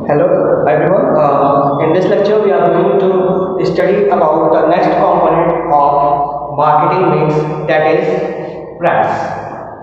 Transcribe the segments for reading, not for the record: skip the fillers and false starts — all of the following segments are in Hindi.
Hello everyone. In this lecture, we are going to study about the next component of marketing mix, that is price.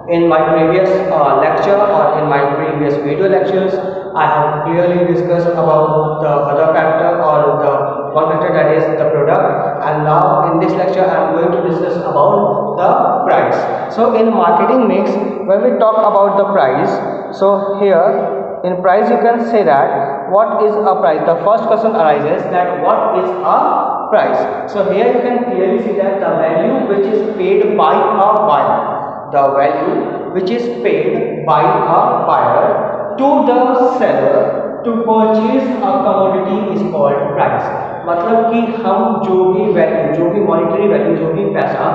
In my previous lecture or in my previous video lectures, I have clearly discussed about the other factor or the one factor, that is the product, and now in this lecture I am going to discuss about the price. So in marketing mix, when we talk about the price, so here in price you can say that what is a price. The first question arises that what is a price. So here you can clearly see that the value which is paid by a buyer, the value which is paid by a buyer to the seller to purchase a commodity is called price. मतलब कि हम जो भी वैल्यू, जो भी मॉनेटरी वैल्यू, जो भी पैसा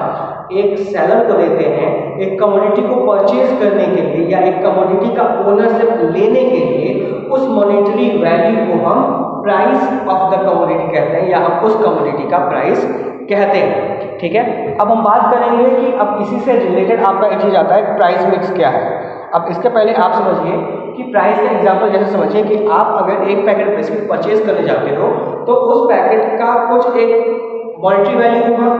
एक सेलर को देते हैं एक कमोडिटी को परचेज करने के लिए या एक कमोडिटी का ओनरशिप लेने के लिए, उस मॉनेटरी वैल्यू को हम प्राइस ऑफ द कमोडिटी कहते हैं या हम उस कमोडिटी का प्राइस कहते हैं। ठीक है, अब हम बात करेंगे कि अब इसी से रिलेटेड आपका एक चीज आता है, प्राइस मिक्स क्या है। अब इसके पहले आप समझिए कि प्राइस का एग्जांपल जैसे समझिए कि आप अगर एक पैकेट बिस्किट परचेज करने जाते हो तो उस पैकेट का कुछ एक मॉनेटरी वैल्यू होगा।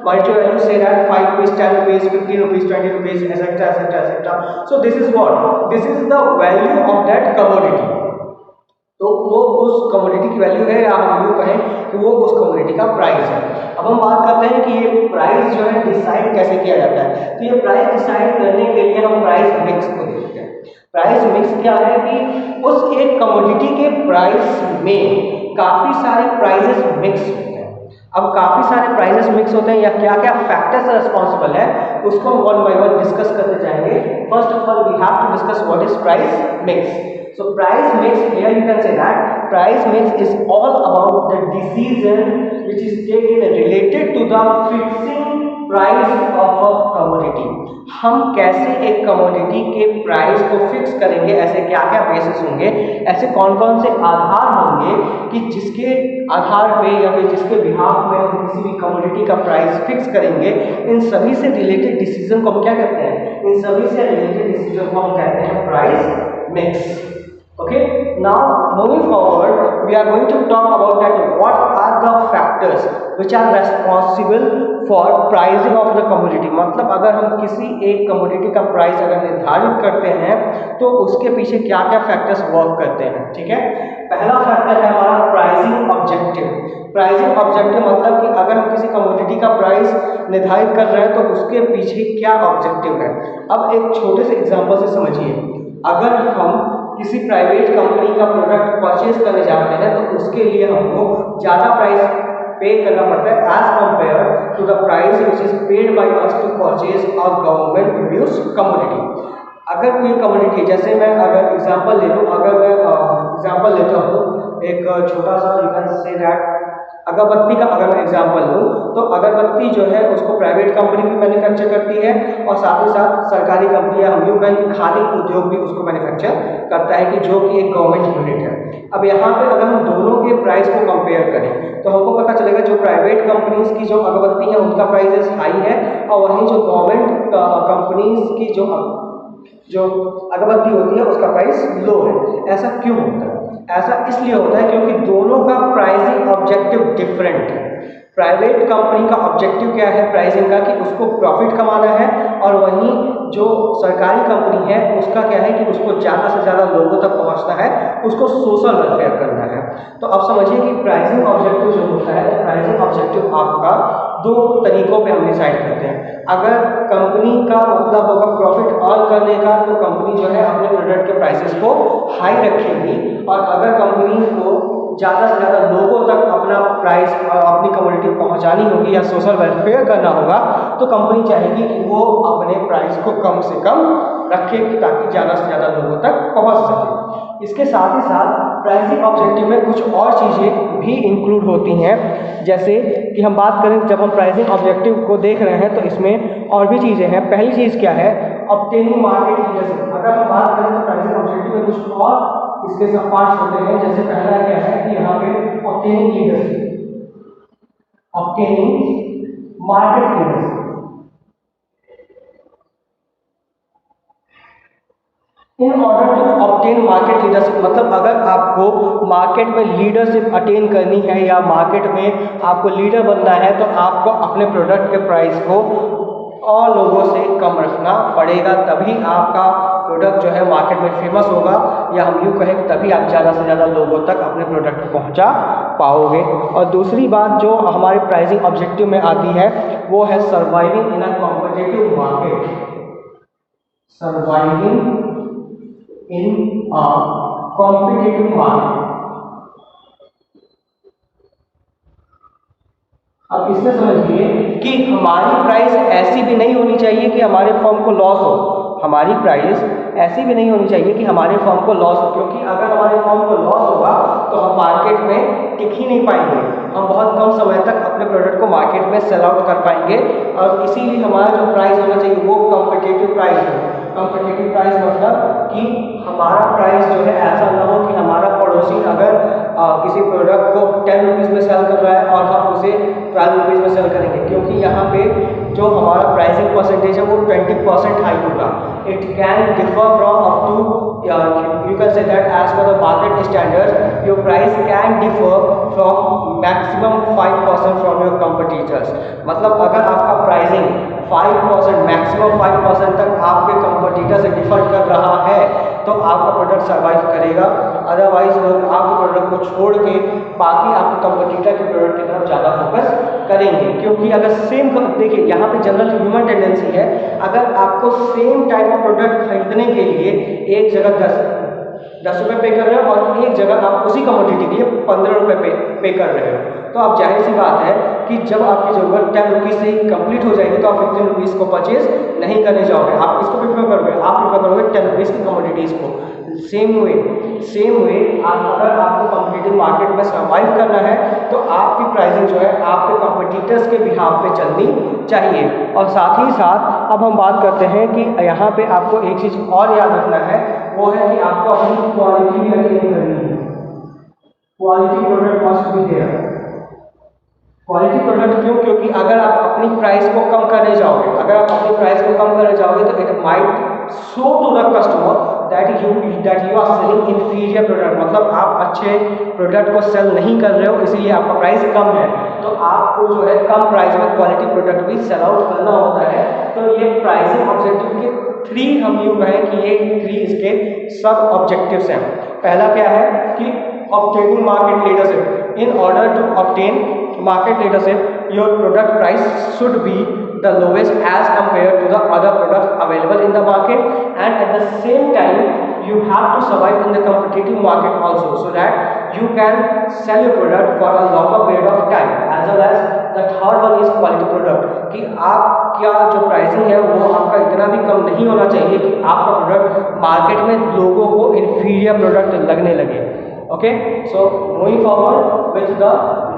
Monetary value say that 5 rupees, 10 rupees, 15 rupees, 20 rupees, etcetera etcetera etcetera. So this is what, this is the value of that commodity. तो वो उस कमोडिटी की वैल्यू है या हम यूँ कहें कि वो उस कमोडिटी का प्राइस है। अब हम बात करते हैं कि ये प्राइस जो है डिसाइड कैसे किया जाता है। तो ये प्राइस डिसाइड करने के लिए हम प्राइस मिक्स को देखते हैं। प्राइस मिक्स क्या है कि उस एक कमोडिटी के प्राइस में काफी सारे प्राइसेस मिक्स होते हैं। अब काफी सारे प्राइसेस मिक्स होते हैं या क्या क्या फैक्टर्स रिस्पॉन्सिबल है उसको हम वन बाय वन डिस्कस करते जाएंगे। First of all we have to discuss what is price mix. So price mix, here you can say that price mix is all about the decision which is taken related to the fixing price of a commodity। हम कैसे एक कमोडिटी के प्राइस को फिक्स करेंगे, ऐसे क्या क्या बेसिस होंगे, ऐसे कौन कौन से आधार होंगे कि जिसके आधार पे या फिर जिसके बिहाफ में हम किसी भी कमोडिटी का प्राइस फिक्स करेंगे। इन सभी से रिलेटेड डिसीजन को हम क्या कहते हैं, इन सभी से रिलेटेड डिसीजन को हम कहते हैं price mix. Okay, now moving forward we are going to talk about that what are the factors which are responsible for pricing of the commodity। मतलब अगर हम किसी एक कमोडिटी का प्राइस अगर निर्धारित करते हैं तो उसके पीछे क्या क्या फैक्टर्स वर्क करते हैं। ठीक है, पहला फैक्टर है हमारा प्राइसिंग ऑब्जेक्टिव। प्राइसिंग ऑब्जेक्टिव मतलब कि अगर हम किसी कमोडिटी का प्राइस निर्धारित कर रहे हैं तो उसके पीछे क्या ऑब्जेक्टिव है। अब एक छोटे से एग्जांपल से समझिए, अगर हम किसी प्राइवेट कंपनी का प्रोडक्ट परचेज करने जाते हैं तो उसके लिए हमको ज़्यादा प्राइस पे करना पड़ता है as compare to the price which is paid by us to purchase a government produced commodity. अगर कोई कमोडिटी, जैसे मैं अगर एग्जांपल ले लूँ, अगर मैं एग्जांपल लेता हूँ एक छोटा सा, यू कैन से दैट अगरबत्ती का अगर मैं एग्जांपल लूँ तो अगरबत्ती जो है उसको प्राइवेट कंपनी भी मैन्युफैक्चर करती है और साथ ही साथ सरकारी कंपनियां, हम यूँ कहें खादी उद्योग भी उसको मैन्युफैक्चर करता है कि जो कि एक गवर्नमेंट यूनिट है। अब यहाँ पे अगर हम दोनों के प्राइस को कंपेयर करें तो हमको पता चलेगा जो प्राइवेट कंपनीज की जो अगरबत्ती है उनका प्राइस हाई है और वहीं जो गवर्नमेंट कंपनीज की जो अगरबत्ती होती है उसका प्राइस लो है। ऐसा क्यों होता है? ऐसा इसलिए होता है क्योंकि दोनों का प्राइसिंग ऑब्जेक्टिव डिफरेंट है। प्राइवेट कंपनी का ऑब्जेक्टिव क्या है प्राइसिंग का, कि उसको प्रॉफिट कमाना है, और वहीं जो सरकारी कंपनी है उसका क्या है कि उसको ज़्यादा से ज़्यादा लोगों तक पहुंचना है, उसको सोशल वेलफेयर करना है। तो अब समझिए कि प्राइसिंग ऑब्जेक्टिव जो होता है, प्राइसिंग ऑब्जेक्टिव आपका दो तरीकों पे हम डिसाइड करते हैं। अगर कंपनी का मतलब होगा प्रॉफिट अर्न करने का तो कंपनी जो है अपने प्रोडक्ट के प्राइसेस को हाई रखेगी, और अगर कंपनी को ज़्यादा से ज़्यादा लोगों तक अपना प्राइस और अपनी कमोडिटी पहुंचानी होगी या सोशल वेलफेयर करना होगा तो कंपनी चाहेगी कि वो अपने प्राइस को कम से कम रखे ताकि ज़्यादा से ज़्यादा लोगों तक पहुंच सके। इसके साथ ही साथ प्राइसिंग ऑब्जेक्टिव में कुछ और चीज़ें भी इंक्लूड होती हैं, जैसे कि हम बात करें जब हम प्राइसिंग ऑब्जेक्टिव को देख रहे हैं तो इसमें और भी चीज़ें हैं। पहली चीज़ क्या है, ऑब्टेनिंग मार्केट लीडरशिप। अगर हम बात करें तो प्राइसिंग ऑब्जेक्टिव में कुछ और इसके सब पार्ट्स होते हैं, जैसे पहला क्या है कि यहाँ पे obtaining leadership, obtaining market leadership. In order to obtain market leadership, मतलब अगर आपको मार्केट में लीडरशिप अटेन करनी है या मार्केट में आपको लीडर बनना है तो आपको अपने प्रोडक्ट के प्राइस को और लोगों से कम रखना पड़ेगा, तभी आपका प्रोडक्ट जो है मार्केट में फेमस होगा, या हम यूँ कहें तभी आप ज़्यादा से ज़्यादा लोगों तक अपने प्रोडक्ट को पहुंचा पाओगे। और दूसरी बात जो हमारे प्राइसिंग ऑब्जेक्टिव में आती है वो है surviving in a competitive market, surviving in a competitive market. अब इसमें समझिए कि हमारी प्राइस ऐसी भी नहीं होनी चाहिए कि हमारे फर्म को लॉस हो, हमारी प्राइस ऐसी भी नहीं होनी चाहिए कि हमारे फर्म को लॉस हो, क्योंकि अगर हमारे फर्म को लॉस होगा तो हम मार्केट में टिक ही नहीं पाएंगे, हम बहुत कम समय तक अपने प्रोडक्ट को मार्केट में सेल आउट कर पाएंगे। और इसीलिए हमारा जो प्राइस होना चाहिए वो कॉम्पिटिटिव प्राइस हो। कॉम्पिटिटिव प्राइस मतलब कि हमारा प्राइस जो है ऐसा ना हो कि हमारा पड़ोसी अगर किसी प्रोडक्ट को 10 रुपीज़ में सेल कर रहा है और हम उसे 12 रुपीज़ में सेल करेंगे, क्योंकि यहाँ पे जो हमारा प्राइसिंग परसेंटेज है वो 20% हाई होगा। It can differ from up to you can say that as per the market standards your price can differ from maximum 5% from your competitors। मतलब अगर आपका प्राइसिंग 5% मैक्सिमम 5% तक आपके कंपटीटर से डिफर कर रहा है तो आपका प्रोडक्ट सर्वाइव करेगा, अदरवाइज लोग आपके प्रोडक्ट को छोड़ के बाकी आपके कंपटीटर के प्रोडक्ट की तरफ ज़्यादा फोकस करेंगे। क्योंकि अगर सेम, देखिए यहाँ पे जनरल ह्यूमन टेंडेंसी है, अगर आपको सेम टाइप ऑफ प्रोडक्ट खरीदने के लिए एक जगह 10 रुपये पे कर रहे हो और एक जगह आप उसी कमोडिटी के लिए 15 रुपये पे कर रहे हो, तो आप जाहिर सी बात है कि जब आपकी ज़रूरत 10 रुपीज़ से कंप्लीट हो जाएगी तो आप 15 रुपीज़ को परचेज नहीं करने जाओगे, आप इसको प्रेफर करोगे, आप प्रेफर करोगे 10 रुपीज़ की कमोडिटीज़ को। सेम वे अगर आपको कॉम्पिटिटिव मार्केट में सर्वाइव करना है तो आपकी प्राइसिंग जो है आपके कॉम्पिटिटर्स के बिहाफ पे चलनी चाहिए। और साथ ही साथ अब हम बात करते हैं कि यहाँ पे आपको एक चीज़ और याद रखना है, वो है कि आपको अपनी क्वालिटी भी अटेन करनी है। Quality product must be there. Quality product क्यों? क्योंकि अगर आप अपनी प्राइस को कम करने जाओगे, तो it might show to the customer that you are selling inferior product, मतलब आप अच्छे प्रोडक्ट को सेल नहीं कर रहे हो, इसीलिए आपका प्राइस कम है। तो आपको जो है कम प्राइस में क्वालिटी प्रोडक्ट भी सेल आउट करना होता है। तो ये प्राइसिंग ऑब्जेक्टिव के 3 हम यूँ कहें कि ये 3 इसके सब ऑब्जेक्टिव्स हैं। पहला क्या है कि obtaining market leadership. In order to obtain market leadership, your product price should be the lowest as compared to the other products available in the market, and at the same time you have to survive in the competitive market also, so that you can sell your product for a longer period of time, as well as the third one is quality product, कि आप क्या जो प्राइसिंग है वो आपका इतना भी कम नहीं होना चाहिए कि आपका प्रोडक्ट मार्केट में लोगों को इन्फीरियर प्रोडक्ट लगने लगे। Okay, so moving forward with the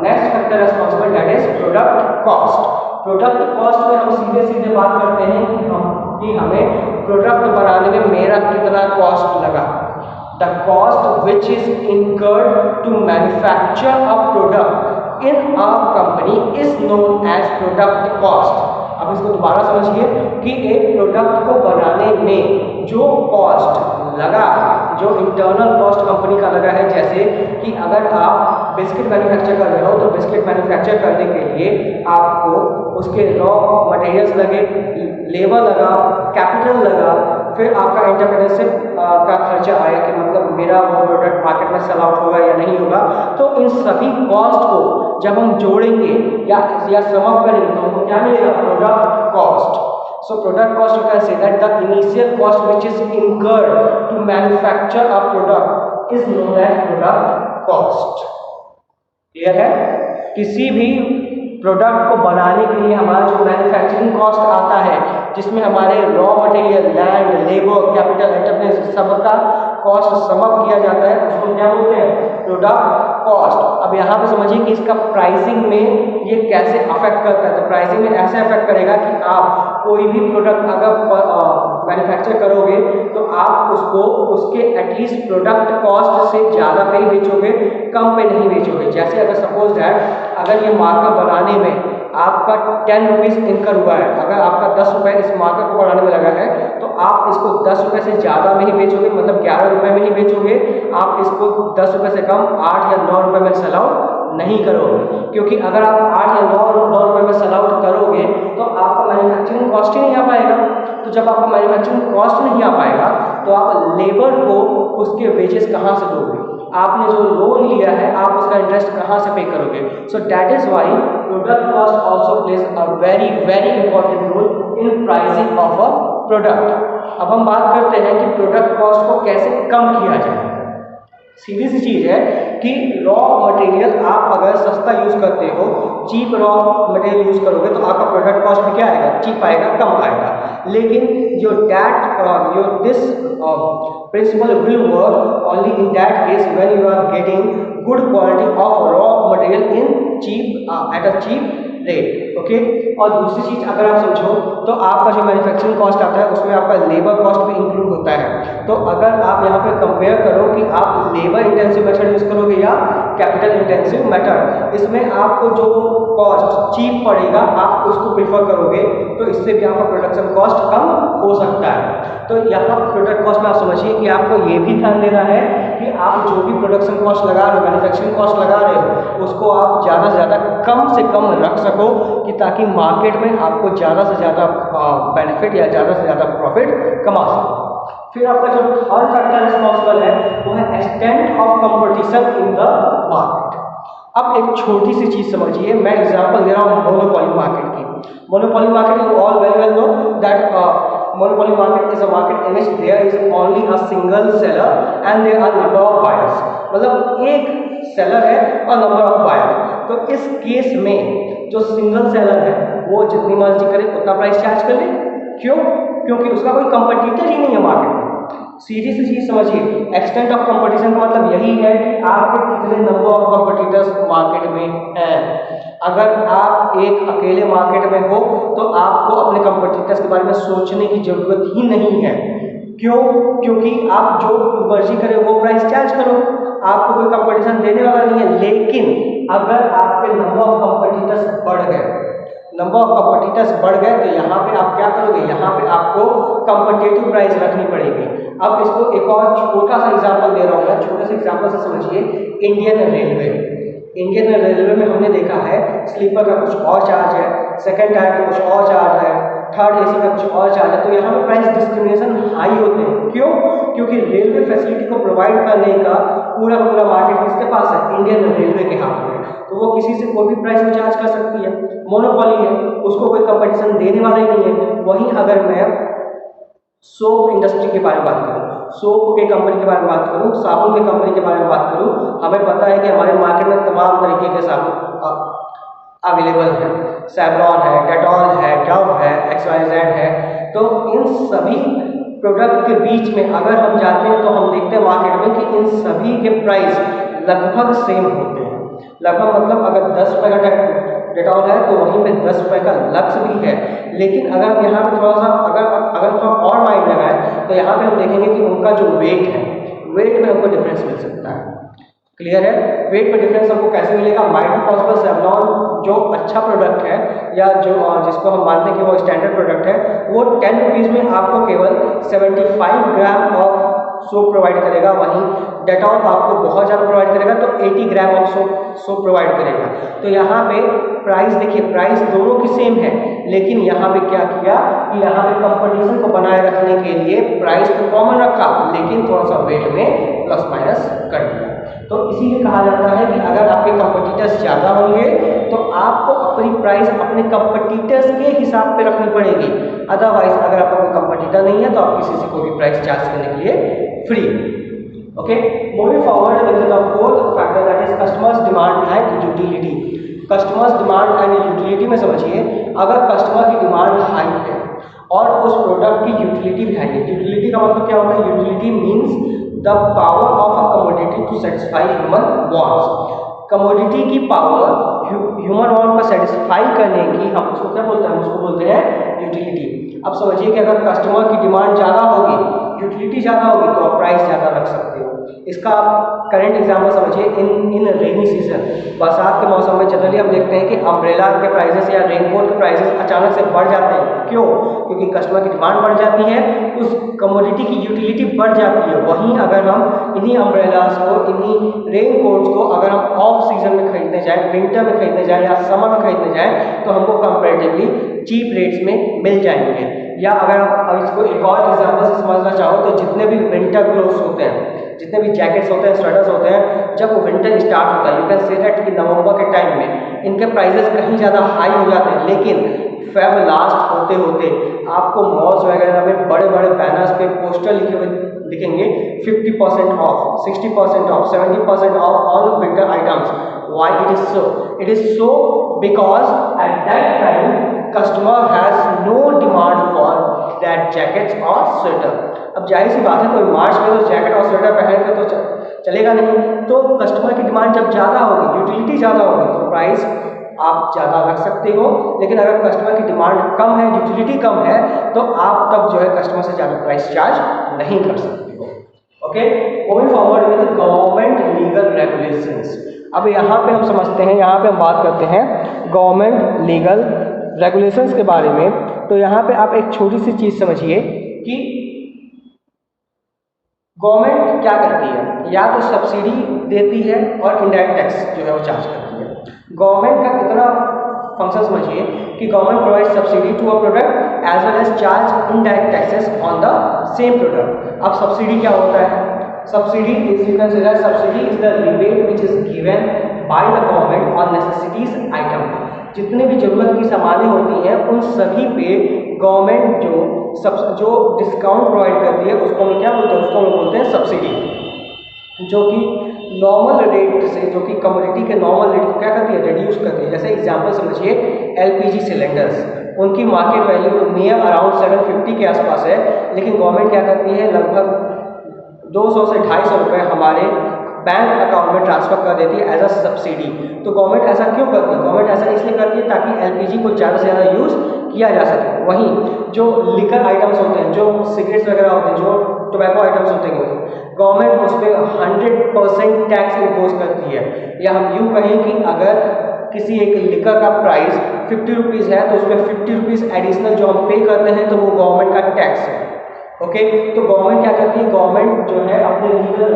next factor responsible, that is product cost। Product cost में हम सीधे बात करते हैं कि हमें प्रोडक्ट बनाने में मेरा कितना कॉस्ट लगा। The cost which is incurred to manufacture a product in a company is known as product cost. अब इसको दोबारा समझिए कि एक प्रोडक्ट को बनाने में जो कॉस्ट लगा, जो इंटरनल कॉस्ट कंपनी का लगा है, जैसे कि अगर आप बिस्किट मैन्युफैक्चर कर रहे हो तो बिस्किट मैन्युफैक्चर करने के लिए आपको उसके रॉ मटेरियल्स लगे, लेबर लगा, कैपिटल लगा, फिर आपका एंटरप्रेन्योरशिप का खर्चा आया कि मतलब मेरा वो प्रोडक्ट मार्केट में सेल आउट होगा या नहीं होगा। तो इन सभी कॉस्ट को जब हम जोड़ेंगे या सम अप करेंगे तो हमको क्या मिलेगा? Product cost. So product cost, you can say that the initial cost which is incurred to manufacture a product is known as product cost। Clear है? किसी भी प्रोडक्ट को बनाने के लिए हमारा जो मैन्युफैक्चरिंग कॉस्ट आता है, जिसमें हमारे raw material, land, labour, capital, entrepreneurship सबका कॉस्ट समअप किया जाता है, उसको क्या बोलते हैं? Product cost. अब यहाँ पे समझिए कि इसका प्राइसिंग में ये कैसे अफेक्ट करता है। तो प्राइसिंग में ऐसे अफेक्ट करेगा कि आप कोई भी प्रोडक्ट अगर मैन्युफैक्चर करोगे तो आप उसको उसके एटलीस्ट प्रोडक्ट कॉस्ट से ज़्यादा पे ही बेचोगे, कम पे नहीं बेचोगे। जैसे अगर सपोज दैट अगर ये मार्कर बनाने में आपका 10 रुपीज़ इनकर हुआ है, अगर आपका 10 रुपये इस मार्कर को बनाने में लगा है तो आप इसको 10 रुपये से ज़्यादा में ही बेचोगे, मतलब 11 रुपये में ही बेचोगे। आप इसको 10 रुपये से कम 8 या 9 रुपये में सेल आउट नहीं करोगे, क्योंकि अगर आप 8 या 9 रुपये में सेल आउट करोगे तो आपका मैन्युफैक्चरिंग कॉस्ट ही नहीं आ पाएगा। तो जब आपका मैन्युफैक्चरिंग कॉस्ट नहीं आ पाएगा तो आप लेबर को उसके वेजेस कहाँ से दोगे? आपने जो लोन लिया है आप उसका इंटरेस्ट कहाँ से पे करोगे? So that is why product cost also plays a very very important role in pricing of a product. अब हम बात करते हैं कि प्रोडक्ट कॉस्ट को कैसे कम किया जाए। सीधी सी चीज़ है कि रॉ मटेरियल आप अगर सस्ता यूज़ करते हो, चीप रॉ मटेरियल यूज़ करोगे तो आपका प्रोडक्ट कॉस्ट में क्या आएगा? चीप आएगा, कम आएगा। लेकिन जो this principle will work only in that case when you are getting good quality of raw material in cheap at a cheap rate. Okay, और दूसरी चीज़ अगर आप समझो तो आपका जो मैन्युफैक्चरिंग कॉस्ट आता है उसमें आपका लेबर कॉस्ट भी इंक्लूड होता है। तो अगर आप यहाँ पे कंपेयर करो कि आप लेबर इंटेंसिव मेथड यूज़ करोगे या कैपिटल इंटेंसिव मेथड, इसमें आपको जो कॉस्ट चीप पड़ेगा आप उसको प्रीफर करोगे, तो इससे भी आपका प्रोडक्शन कॉस्ट कम हो सकता है। तो यहाँ प्रोडक्ट कॉस्ट में आप समझिए कि आपको ये भी ध्यान देना है कि आप जो भी प्रोडक्शन कॉस्ट लगा रहे हो, मैन्युफैक्चरिंग कॉस्ट लगा रहे हो, उसको आप ज़्यादा से ज़्यादा कम से कम रख सको कि ताकि मार्केट में आपको ज़्यादा से ज़्यादा बेनिफिट या ज़्यादा से ज़्यादा प्रॉफिट कमा सको। फिर आपका जो थर्ड फैक्टर रिस्पॉन्सिबल है वो है extent of competition in the market. अब एक छोटी सी चीज़ समझिए, मैं एग्जांपल दे रहा हूँ मोनोपोली मार्केट की। Monopoly market you all very well know that monopoly market is a market in which there is only a single seller and there are number of buyers, मतलब एक सेलर है और नंबर ऑफ बायर। तो इस केस में जो सिंगल सेलर है वो जितनी मर्जी करे उतना प्राइस चार्ज कर ले। क्यों? क्योंकि उसका कोई कंपटीटर ही नहीं है मार्केट में। सीधी सी चीज समझिए, एक्सटेंट ऑफ कंपटीशन का मतलब यही है कि आपके कितने नंबर ऑफ कंपटीटर्स मार्केट में हैं। अगर आप एक अकेले मार्केट में हो तो आपको अपने कंपटीटर्स के बारे में सोचने की जरूरत ही नहीं है। क्यों? क्योंकि आप जो मर्जी करें वो प्राइस चार्ज करो, आपको कोई कंपटीशन देने वाला नहीं है। लेकिन अगर आपके नंबर ऑफ कंपटीटर्स बढ़ गए, नंबर ऑफ कंपटीटर्स बढ़ गए तो यहाँ पे आप क्या करोगे? यहाँ पे आपको कंपटीटिव प्राइस रखनी पड़ेगी। अब इसको एक और छोटा सा एग्जांपल दे रहा हूँ मैं, छोटे से एग्जांपल से समझिए। इंडियन रेलवे, इंडियन रेलवे में हमने देखा है स्लीपर का कुछ और चार्ज है, सेकंड टायर का कुछ और चार्ज है, थर्ड एसी का कुछ और चार्ज है। तो यहाँ पे प्राइस डिस्क्रिमिनेशन हाई होते हैं। क्यों? क्योंकि रेलवे फैसिलिटी को प्रोवाइड करने का पूरा मार्केट किसके पास है? इंडियन रेलवे के हाथ में। तो वो किसी से कोई भी प्राइस में चार्ज कर सकती है, मोनोपोली है, उसको कोई कंपटीशन देने वाला ही नहीं है। वहीं अगर मैं सोप इंडस्ट्री के बारे में बात करूँ, सोप के कंपनी के बारे में बात करूँ, साबुन के कंपनी के बारे में बात करूँ, हमें पता है कि हमारे मार्केट में तमाम तरीके के साबुन अवेलेबल है। सैवलॉन है, डेटॉल है, डव है, XYZ है। तो इन सभी प्रोडक्ट के बीच में अगर हम जाते हैं तो हम देखते हैं मार्केट में कि इन सभी के प्राइस लगभग सेम होते हैं। लगभग मतलब अगर 10 रुपये का डेटॉल है तो वहीं पे 10 रुपये का लक्स भी है। लेकिन अगर हम यहाँ पे थोड़ा सा अगर थोड़ा और माइंड लगाए तो यहाँ पे हम देखेंगे कि उनका जो वेट है, वेट में हमको डिफरेंस मिल सकता है। क्लियर है? वेट में डिफरेंस हमको कैसे मिलेगा? माइट बी पॉसिबल सेवलॉन जो अच्छा प्रोडक्ट है या जो जिसको हम मानते हैं कि वो स्टैंडर्ड प्रोडक्ट है, वो 10 रुपीज़ में आपको केवल 75 ग्राम ऑफ सोप प्रोवाइड करेगा। वहीं डेटॉल आपको बहुत ज़्यादा प्रोवाइड करेगा तो 80 ग्राम ऑफ सोप प्रोवाइड करेगा। तो यहाँ पे प्राइस देखिए, प्राइस दोनों की सेम है, लेकिन यहाँ पे क्या किया कि यहाँ पे कंपटीशन को बनाए रखने के लिए प्राइस को कॉमन रखा, लेकिन थोड़ा सा वेट में प्लस माइनस कर दिया। तो इसीलिए कहा जाता है कि अगर आपके कंपटीटर्स ज़्यादा होंगे तो आपको अपनी प्राइस अपने कंपटीटर्स के हिसाब पे रखनी पड़ेगी। अदरवाइज अगर आपका कोई कंपटीटर नहीं है तो आप किसी से कोई भी प्राइस चार्ज करने के लिए free. Okay, moving forward with the fourth factor that is customers demand and utility. Customers demand and utility में समझिए, अगर कस्टमर की डिमांड हाई है और उस प्रोडक्ट की यूटिलिटी भी हाई है। यूटिलिटी का मतलब क्या होता है? Utility means the power of a commodity to satisfy human wants. Commodity की पावर ह्यूमन वांट को सेटिस्फाई करने की हम उसको क्या बोलते हैं? उसको बोलते हैं यूटिलिटी। अब समझिए कि अगर कस्टमर की डिमांड ज़्यादा होगी, यूटिलिटी ज़्यादा होगी तो आप प्राइस ज़्यादा रख सकते हो। इसका आप करंट एग्जाम्पल समझिए, इन रेनी सीजन, बरसात के मौसम में जनरली हम देखते हैं कि अम्ब्रेला के प्राइसेस या रेनकोट के प्राइसेस अचानक से बढ़ जाते हैं। क्यों? क्योंकि कस्टमर की डिमांड बढ़ जाती है, उस कमोडिटी की यूटिलिटी बढ़ जाती है। वहीं अगर हम इन्हीं अम्ब्रेलास को, इन्हीं रेनकोट्स को अगर हम ऑफ सीजन में खरीदने जाएँ, विंटर में खरीदने जाएँ या समर में खरीदने जाएँ, तो हमको कंपेरेटिवली चीप रेट्स में मिल जाएंगे। या अगर आप इसको एक और एग्जाम्पल से समझना चाहो तो जितने भी विंटर क्लोथ्स होते हैं, जितने भी जैकेट्स होते हैं, स्वेटर्स होते हैं, जब विंटर स्टार्ट होता है, यू कैन से दैट कि नवंबर के टाइम में इनके प्राइसेस कहीं ज़्यादा हाई हो जाते हैं, लेकिन फेब लास्ट होते होते आपको मॉल्स वगैरह में बड़े बड़े बैनर्स पे पोस्टर लिखे हुए दिखेंगे, 50% of, 60% of, 70% of all winter items. Why it is so? It is so because at that time customer has no demand for that jackets or sweater. अब जाहिर सी बात है, कोई मार्च में तो जैकेट और स्वेटर पहन के तो चलेगा नहीं, तो कस्टमर की डिमांड जब ज़्यादा होगी, यूटिलिटी ज़्यादा होगी, तो प्राइस आप ज़्यादा रख सकते हो। लेकिन अगर कस्टमर की डिमांड कम है, यूटिलिटी कम है, तो आप तब जो है कस्टमर से ज़्यादा प्राइस चार्ज नहीं कर सकते हो। Okay, moving forward with government legal regulations. अब यहाँ पे हम समझते हैं, यहाँ पे हम बात करते हैं गवर्नमेंट लीगल रेगुलेशंस के बारे में। तो यहाँ पे आप एक छोटी सी चीज़ समझिए कि गवर्नमेंट क्या करती है, या तो सब्सिडी देती है और इनडायरेक्ट टैक्स जो है वो चार्ज करती है। गवर्नमेंट का इतना फंक्शन समझिए कि government provide subsidy to a product as well as charge indirect taxes on the same product. अब सब्सिडी क्या होता है? Subsidy is, you can say that subsidy is the rebate which is given by the government on necessities item. जितने भी जरूरत की सामानें होती हैं उन सभी पे गवर्नमेंट जो डिस्काउंट प्रोवाइड करती है उसको हम क्या बोलते हैं? उसको हम बोलते हैं सब्सिडी, जो कि नॉर्मल रेट से, जो कि कमोडिटी के नॉर्मल रेट को क्या करती है? रिड्यूस करती है। जैसे एग्जांपल समझिए, एलपीजी सिलेंडर्स, उनकी मार्केट वैल्यू नियर अराउंड 750 के आसपास है, लेकिन गवर्नमेंट क्या करती है? लगभग 200 से 250 रुपये हमारे बैंक अकाउंट में ट्रांसफर कर देती है एज अ सब्सिडी। तो गवर्नमेंट ऐसा क्यों करती है? गवर्नमेंट ऐसा इसलिए करती है ताकि एलपीजी को ज़्यादा से ज़्यादा यूज़ किया जा सके। वहीं जो लिकर आइटम्स होते हैं, जो सिगरेट्स वगैरह होते हैं, जो टोबैको आइटम्स होते हैं, गवर्नमेंट उस पर 100% टैक्स इम्पोज करती है। या हम यूँ कहें कि अगर किसी एक लिकर का प्राइस 50 रुपीज़ है तो उस पर 50 रुपीज़ एडिशनल जो हम पे करते हैं तो वो गवर्नमेंट का टैक्स है। ओके, तो गवर्नमेंट क्या करती है? गवर्नमेंट जो है अपने लीगल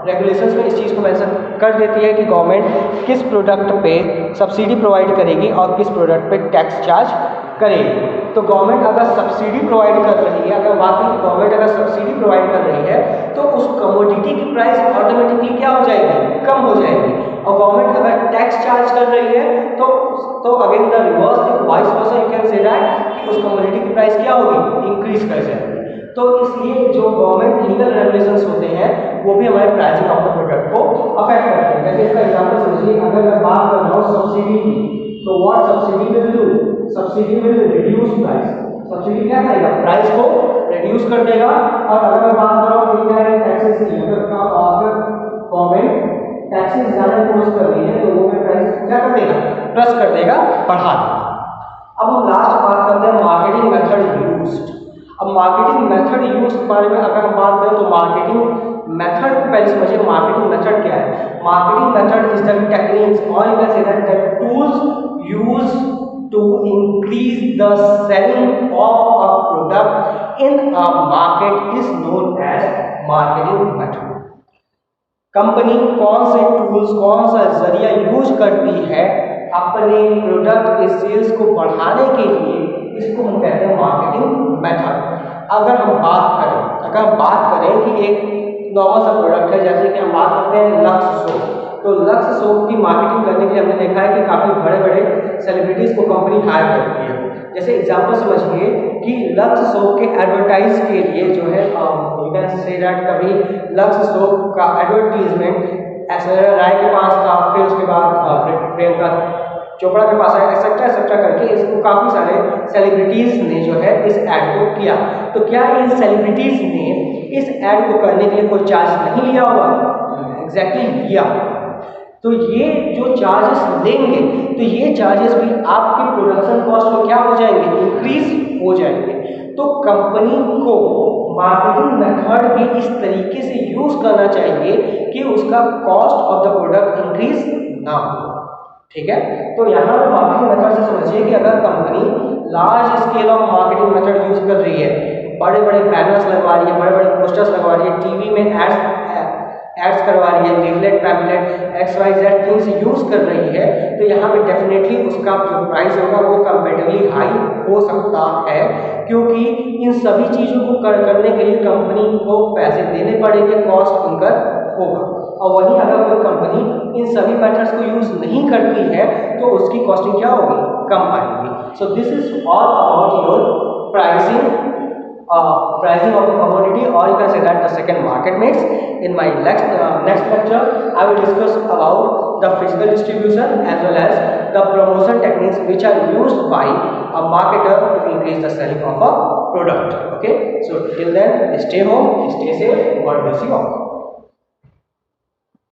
रेगुलेशंस में इस चीज़ को मेंशन कर देती है कि गवर्नमेंट किस प्रोडक्ट पे सब्सिडी प्रोवाइड करेगी और किस प्रोडक्ट पे टैक्स चार्ज करेगी। तो गवर्नमेंट अगर सब्सिडी प्रोवाइड कर रही है, अगर बात करें कि गवर्नमेंट अगर सब्सिडी प्रोवाइड कर रही है तो उस कमोडिटी की प्राइस ऑटोमेटिकली क्या हो जाएगी? कम हो जाएगी। और गवर्नमेंट अगर टैक्स चार्ज कर रही है तो again the reverse, vice versa, you can say that कि उस कमोडिटी की प्राइस क्या होगी? इंक्रीज कर जाएगी। तो इसलिए जो गवर्नमेंट लीगल रेगुलेशंस होते हैं वो भी हमारे प्राइसिंग ऑफ द प्रोडक्ट को अफेक्ट करते हैं। जैसे इसका एग्जांपल समझिए, अगर मैं बात कर रहा हूँ सब्सिडी की, तो what subsidy will do? Subsidy will reduce price. Subsidy क्या करेगा? प्राइस को रिड्यूस कर देगा। और अगर मैं बात कर रहा हूँ इनडायरेक्ट टैक्सेस की, अगर गवर्नमेंट टैक्सेस ज़्यादा इम्पोज कर रही है तो वो प्राइस क्या कर देगा? प्लस कर देगा, बढ़ा देगा। अब हम लास्ट बात करते हैं मार्केटिंग मेथड यूज्ड। अब मार्केटिंग मेथड यूज के बारे में अगर हम बात करें तो मार्केटिंग मेथड को पहले समझिए। मार्केटिंग मेथड क्या है? Marketing method is the techniques और you can say that the tools used to increase the selling of a product in a market is known as marketing method. Company कौन से टूल्स, कौन सा जरिया यूज करती है अपने प्रोडक्ट के सेल्स को बढ़ाने के लिए, इसको हम कहते हैं मार्केटिंग मेथड। अगर हम बात करें कि एक नॉर्मल सा प्रोडक्ट है, जैसे कि हम बात करते हैं लक्स सोप, तो लक्स सोप की मार्केटिंग करने के लिए हमने देखा है कि काफ़ी बड़े बड़े सेलिब्रिटीज़ को कंपनी हायर करती है। जैसे एग्जांपल समझिए कि लक्स सोप के एडवर्टाइज के लिए जो है यू कैन से दैट कभी लक्स सोप का एडवर्टीजमेंट ऐश्वर्या राय के पास था, फिर उसके बाद प्रियंका चोपड़ा के पास आया, एक्सेट्रा एक्सेट्रा करके इसको काफ़ी सारे सेलिब्रिटीज़ ने जो है इस ऐड को किया। तो क्या इन सेलिब्रिटीज़ ने इस ऐड को करने के लिए कोई चार्ज नहीं लिया होगा? एग्जैक्टली लिया। तो ये जो चार्जेस लेंगे तो ये चार्जेस भी आपके प्रोडक्शन कॉस्ट में क्या हो जाएंगे? इंक्रीज हो जाएंगे। तो कंपनी को मार्केटिंग मेथड भी इस तरीके से यूज करना चाहिए कि उसका cost of the product increase ना हो। ठीक है, तो यहाँ पे मार्केटिंग मेथड से समझिए कि अगर company large scale of marketing method use कर रही है, बड़े बड़े बैनर्स लगवा रही है, बड़े बड़े पोस्टर्स लगवा रही है, टीवी में एड्स करवा रही है, leaflet pamphlet XYZ things use कर रही है, तो यहाँ पे डेफिनेटली उसका जो प्राइस होगा वो कंपेरेटिवली हाई हो सकता है, क्योंकि इन सभी चीज़ों को करने के लिए कंपनी को पैसे देने पड़ेंगे, कॉस्ट इनकर होगा। और वहीं अगर कोई कंपनी इन सभी मेथड्स को यूज नहीं करती है तो उसकी कॉस्टिंग क्या होगी, कम आएगी। So this is all about your pricing of the commodity, or you can say that the second market mix. In my next lecture I will discuss about the physical distribution as well as the promotion techniques which are used by a marketer to increase the selling of a product. Okay, so till then, stay home, stay safe, God bless you all.